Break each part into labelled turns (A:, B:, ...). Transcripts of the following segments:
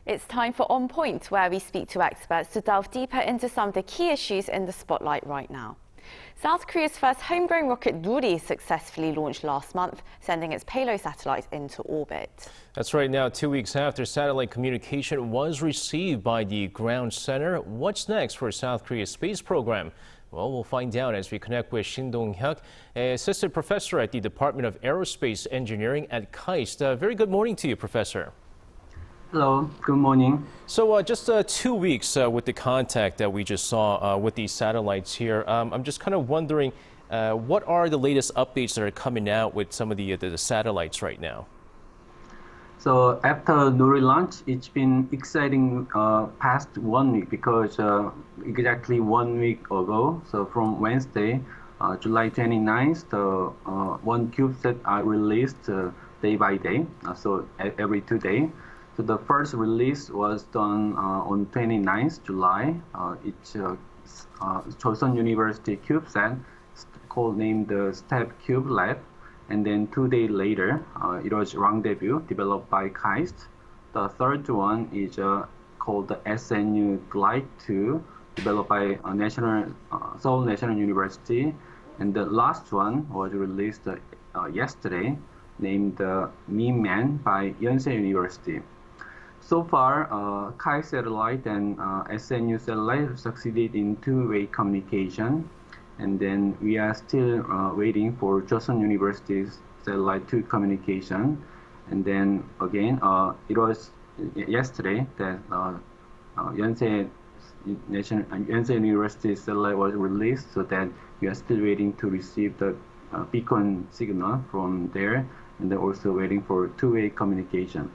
A: It's time for On Point, where we speak to experts to delve deeper into some of the key issues in the spotlight right now. South Korea's first homegrown rocket Nuri successfully launched last month, sending its payload satellite into orbit.
B: That's right. Now, 2 weeks after satellite communication was received by the ground center, what's next for South Korea's space program? Well, we'll find out as we connect with Shin Dong-hyuk, assistant professor at the Department of Aerospace Engineering at KAIST. Very good morning to you, Professor.
C: Hello, good morning.
B: So just 2 weeks with the contact that we just saw with these satellites here, I'm just kind of wondering, what are the latest updates that are coming out with some of the satellites right now?
C: So after Nuri launch, it's been exciting past 1 week because exactly 1 week ago, so from Wednesday, July 29th, one CubeSat are released day by day, so every 2 days. So the first release was done on 29th July. It's Chosun University CubeSat, named the STEP Cube Lab. And then 2 days later, it was Rendezvous, developed by KAIST. The third one is called the SNU Glide 2, developed by Seoul National University. And the last one was released yesterday, named Meme Man by Yonsei University. So far, KAIST satellite and SNU satellite succeeded in two-way communication. And then we are still waiting for Chosun University's satellite 2 communication. And then again, it was yesterday that Yonsei University's satellite was released, so that we are still waiting to receive the beacon signal from there, and then also waiting for two-way communication.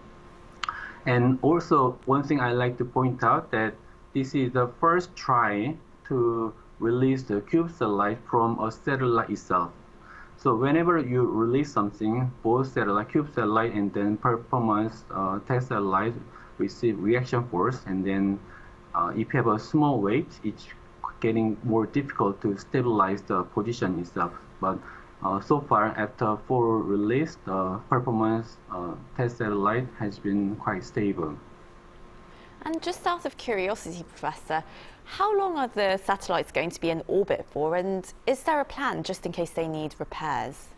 C: And also, one thing I like to point out that this is the first try to release the cube satellite from a satellite itself. So whenever you release something, both cube satellite and then performance test satellite receive reaction force, and then if you have a small weight, it's getting more difficult to stabilize the position itself. But so far, after 4 release, the performance test satellite has been quite stable.
A: And just out of curiosity, Professor, how long are the satellites going to be in orbit for, and is there a plan just in case they need repairs?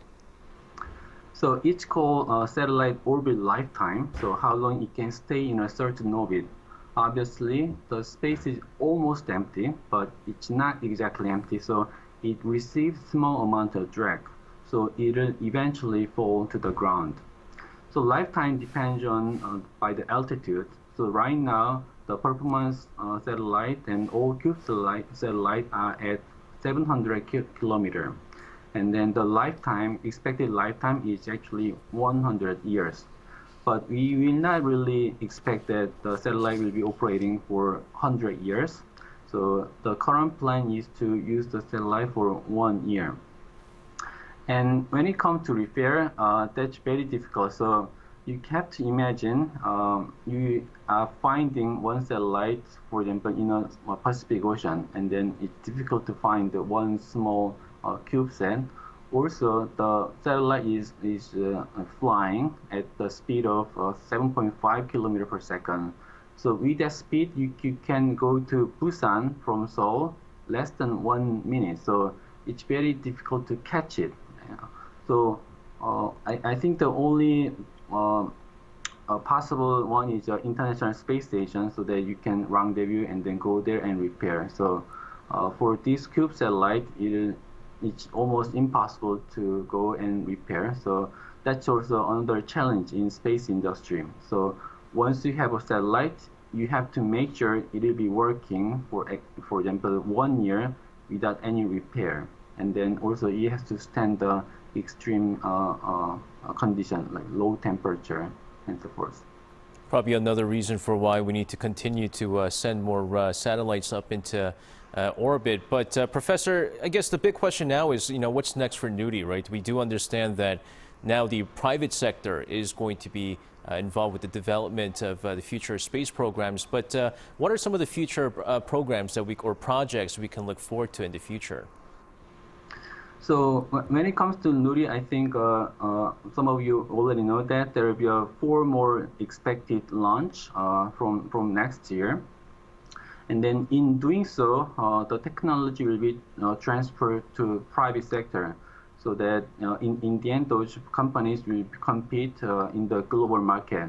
C: So it's called satellite orbit lifetime, so how long it can stay in a certain orbit. Obviously, the space is almost empty, but it's not exactly empty, so it receives small amount of drag, so it'll eventually fall to the ground. So lifetime depends on by the altitude. So right now, the performance satellite and all cube satellite are at 700 kilometers, and then the expected lifetime is actually 100 years. But we will not really expect that the satellite will be operating for 100 years. So the current plan is to use the satellite for 1 year. And when it comes to repair, that's very difficult. So you have to imagine you are finding one satellite, for example, in a Pacific Ocean, and then it's difficult to find the one small CubeSat. Also, the satellite is flying at the speed of 7.5 kilometers per second. So with that speed, you can go to Busan from Seoul less than 1 minute. So it's very difficult to catch it. So I think the only possible one is the International Space Station, so that you can rendezvous and then go there and repair. So for this cube satellite, it's almost impossible to go and repair. So that's also another challenge in space industry. So once you have a satellite, you have to make sure it will be working for example, 1 year without any repair. And then also it has to stand the extreme condition, like low temperature and so forth.
B: Probably another reason for why we need to continue to send more satellites up into orbit. But Professor, I guess the big question now is, what's next for Nuri, right? We do understand that now the private sector is going to be involved with the development of the future space programs. But what are some of the future programs that or projects we can look forward to in the future?
C: So when it comes to Nuri, I think some of you already know that there will be 4 more expected launch from next year. And then in doing so, the technology will be transferred to private sector, so that in the end, those companies will compete in the global market.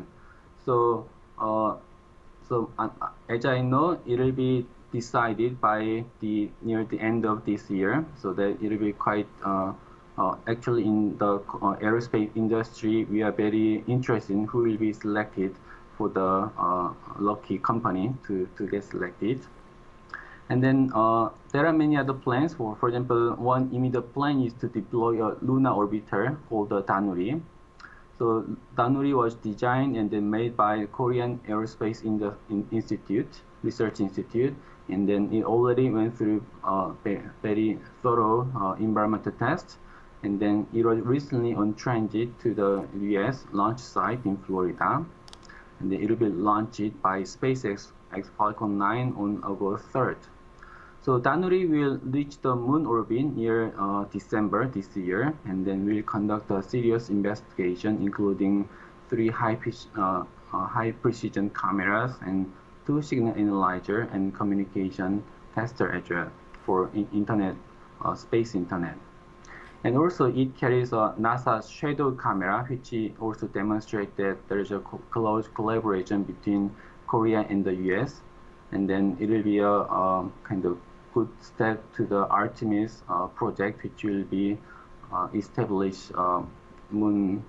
C: So, as I know, it will be decided by near the end of this year, so that it will be quite actually in the aerospace industry. We are very interested in who will be selected for the lucky company to get selected. And then there are many other plans. For example, one immediate plan is to deploy a lunar orbiter called the Danuri. So Danuri was designed and then made by Korean Aerospace Institute, Research Institute, and then it already went through very thorough environmental tests. And then it was recently on transit to the US launch site in Florida. And then it will be launched by SpaceX Falcon 9 on August 3rd. So Danuri will reach the moon orbit near December this year, and then we'll conduct a serious investigation, including 3 high precision cameras and 2 signal analyzer and communication tester as well for space internet. And also it carries a NASA shadow camera, which also demonstrates that there is a close collaboration between Korea and the US. And then it will be a kind of good step to the Artemis project, which will be establish moon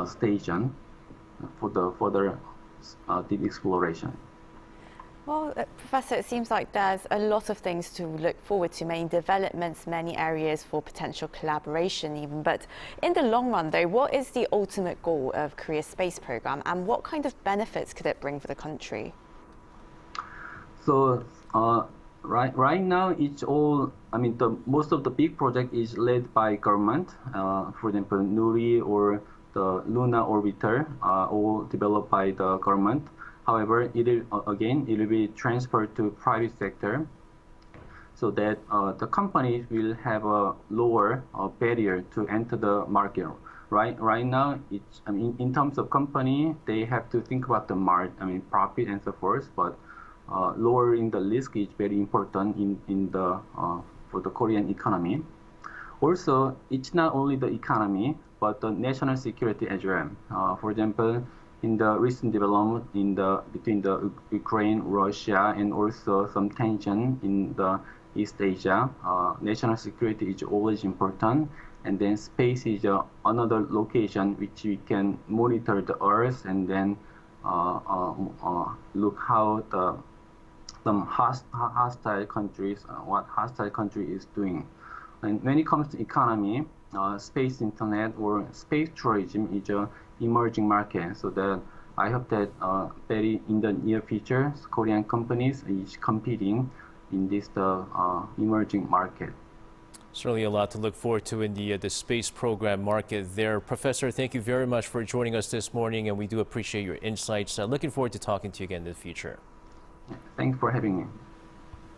C: station for the further deep exploration.
A: Well, Professor, it seems like there's a lot of things to look forward to, many developments, many areas for potential collaboration even. But in the long run, though, what is the ultimate goal of Korea's space program, and what kind of benefits could it bring for the country?
C: So right now, it's all, I mean, most of the big project is led by government. For example, Nuri or the lunar orbiter are all developed by the government. However, it will be transferred to private sector, so that the companies will have a lower barrier to enter the market. Right now, in terms of company, they have to think about the profit and so forth. But lowering the risk is very important for the Korean economy. Also, it's not only the economy, but the national security as well. For example, in the recent development between the Ukraine, Russia, and also some tension in the East Asia, national security is always important. And then space is another location which we can monitor the Earth and then look how some hostile countries, what hostile country is doing. And when it comes to economy, space internet or space tourism is a emerging market, so that I hope that in the near future, Korean companies is competing in this emerging market.
B: Certainly a lot to look forward to in the space program market there. Professor, thank you very much for joining us this morning, and we do appreciate your insights. Looking forward to talking to you again in the future.
C: Thanks for having me.